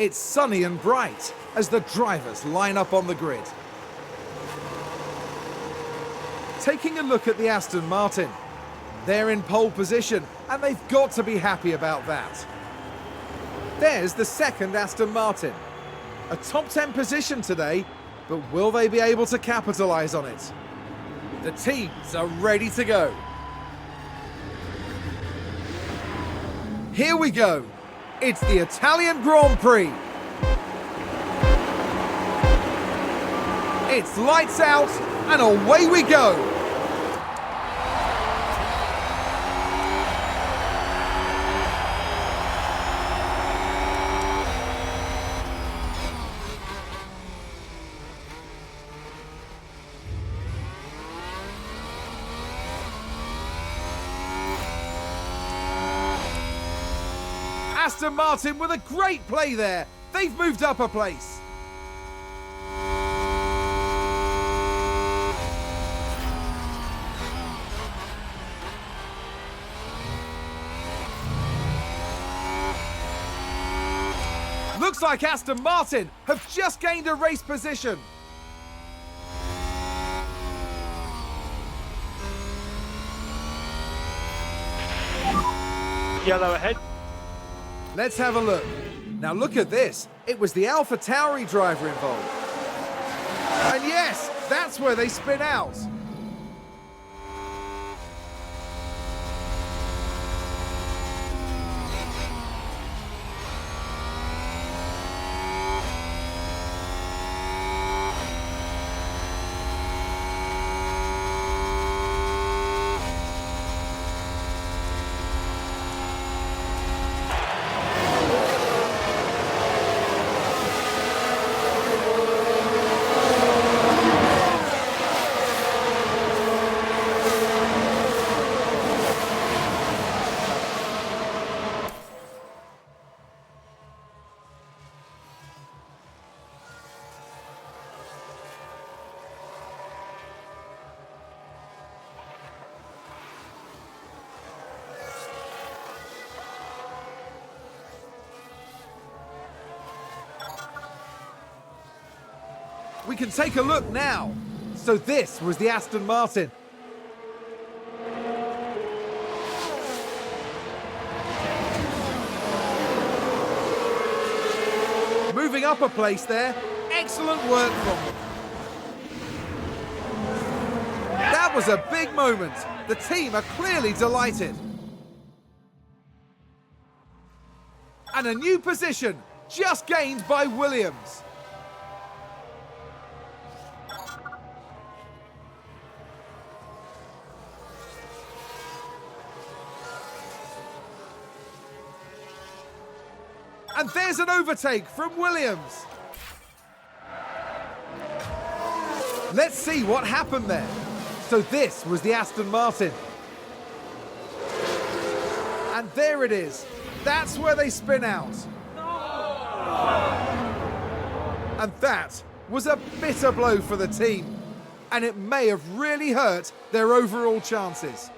It's sunny and bright as the drivers line up on the grid. Taking a look at the Aston Martin. They're in pole position and they've got to be happy about that. There's the second Aston Martin. A top 10 position today, but will they be able to capitalise on it? The teams are ready to go. Here we go. It's the Italian Grand Prix. It's lights out and away we go. Aston Martin with a great play there. They've moved up a place. Looks like Aston Martin have just gained a race position. Yellow ahead. Let's have a look. Now look at this. It was the AlphaTauri driver involved. And yes, that's where they spin out. We can take a look now. So this was the Aston Martin. Moving up a place there. Excellent work from them. That was a big moment. The team are clearly delighted. And a new position just gained by Williams. And there's an overtake from Williams. Let's see what happened there. So this was the Aston Martin. And there it is. That's where they spin out. And that was a bitter blow for the team. And it may have really hurt their overall chances.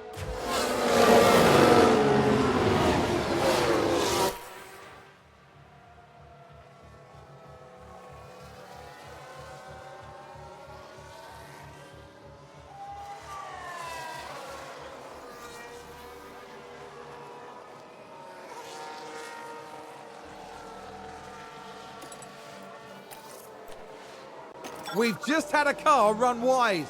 We've just had a car run wide.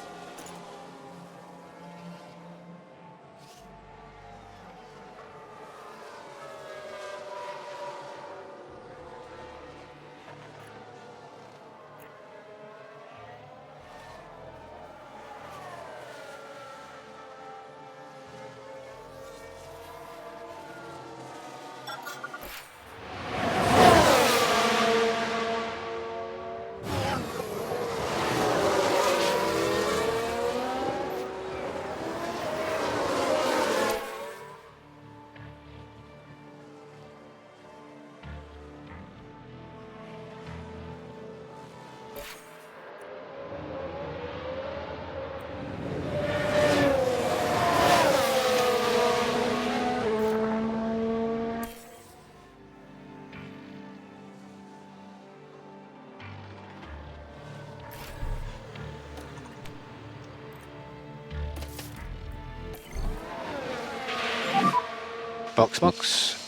Box, box.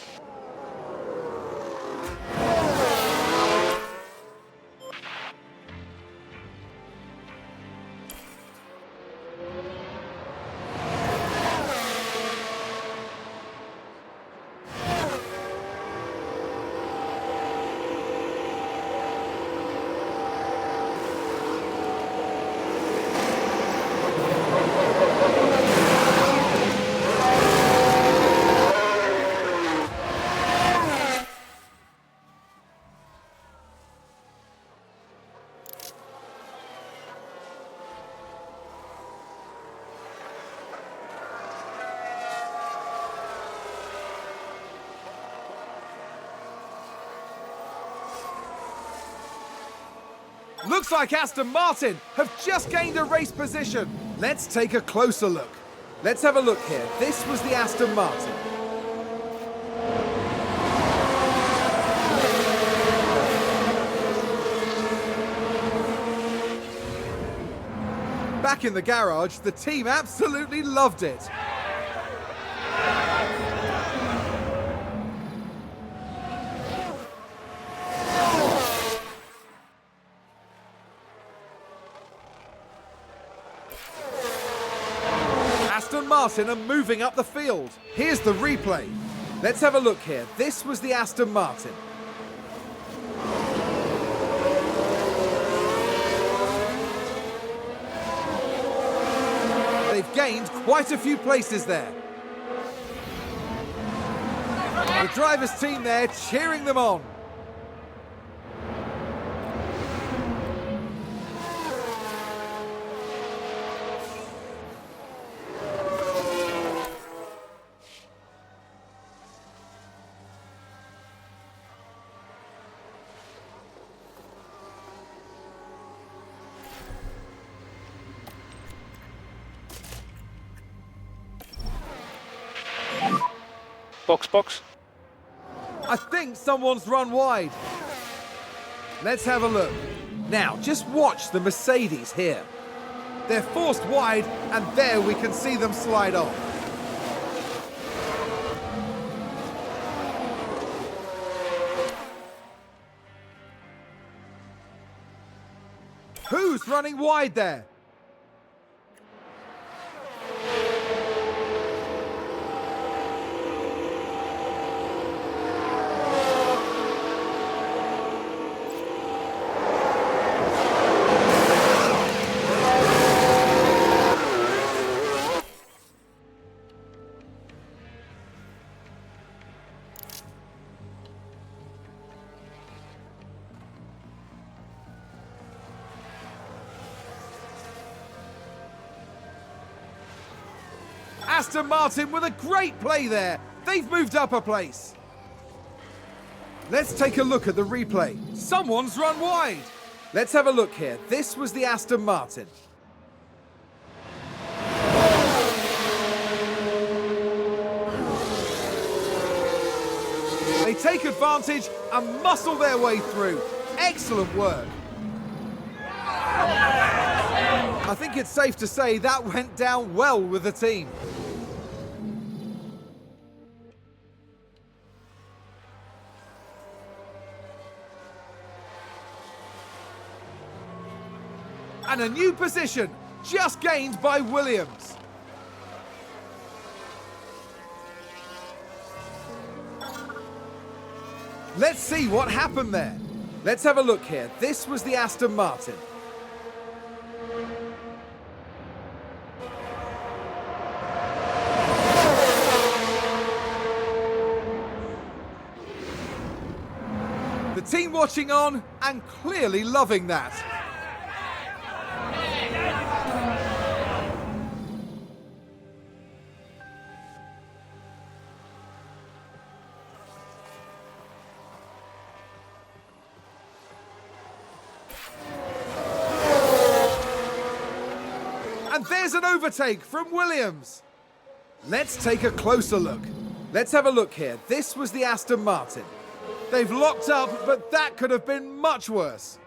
Looks like Aston Martin have just gained a race position. Let's take a closer look. Let's have a look here. This was the Aston Martin. Back in the garage, the team absolutely loved it. Aston Martin are moving up the field. Here's the replay. Let's have a look here. This was the Aston Martin. They've gained quite a few places there. The driver's team there cheering them on. Box, box. I think someone's run wide. Let's have a look. Now, just watch the Mercedes here. They're forced wide, and there we can see them slide off. Who's running wide there? Aston Martin with a great play there. They've moved up a place. Let's take a look at the replay. Someone's run wide. Let's have a look here. This was the Aston Martin. They take advantage and muscle their way through. Excellent work. I think it's safe to say that went down well with the team. And a new position just gained by Williams. Let's see what happened there. Let's have a look here. This was the Aston Martin. The team watching on and clearly loving that. And there's an overtake from Williams. Let's take a closer look. Let's have a look here. This was the Aston Martin. They've locked up, but that could have been much worse.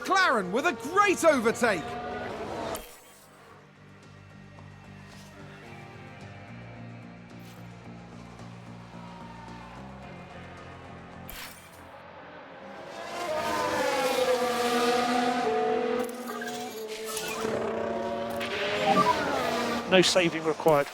McLaren with a great overtake. No saving required.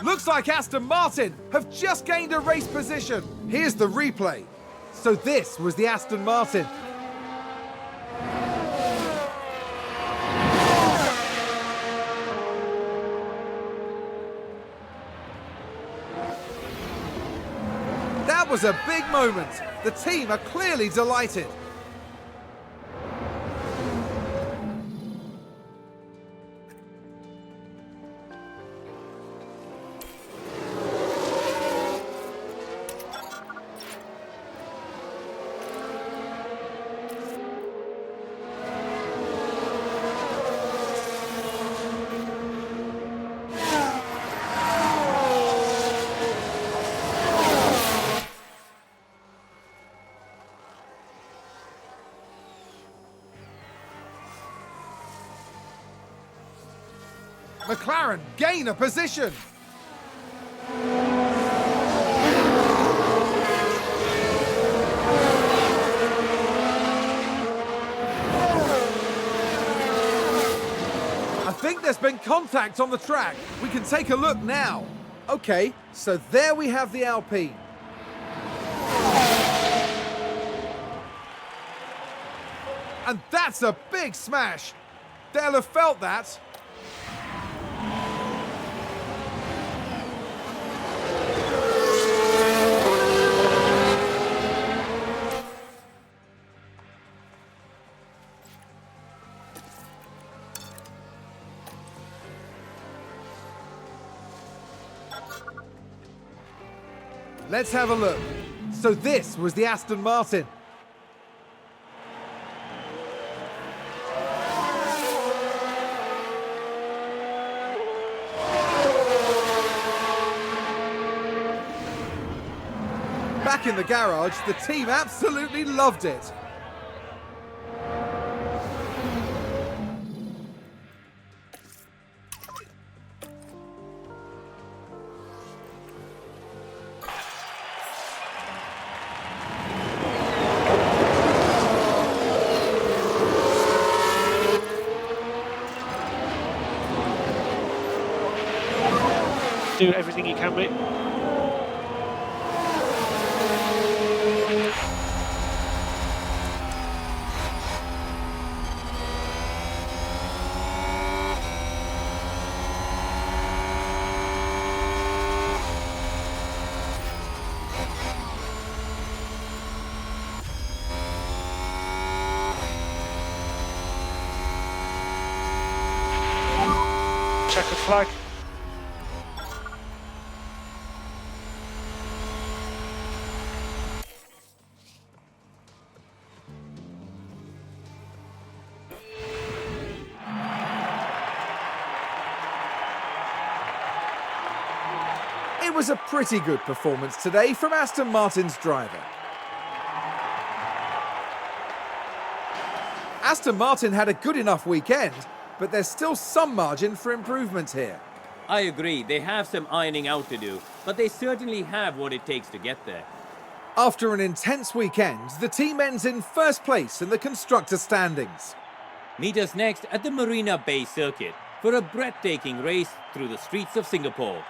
Looks like Aston Martin have just gained a race position. Here's the replay. So this was the Aston Martin. That was a big moment. The team are clearly delighted. McLaren gain a position. I think there's been contact on the track. We can take a look now. Okay, so there we have the Alpine. And that's a big smash. They'll have felt that. Let's have a look. So this was the Aston Martin. Back in the garage, the team absolutely loved it. Do everything you can, mate. Checkered flag. It was a pretty good performance today from Aston Martin's driver. Aston Martin had a good enough weekend, but there's still some margin for improvement here. I agree, they have some ironing out to do, but they certainly have what it takes to get there. After an intense weekend, the team ends in first place in the constructor standings. Meet us next at the Marina Bay Circuit for a breathtaking race through the streets of Singapore.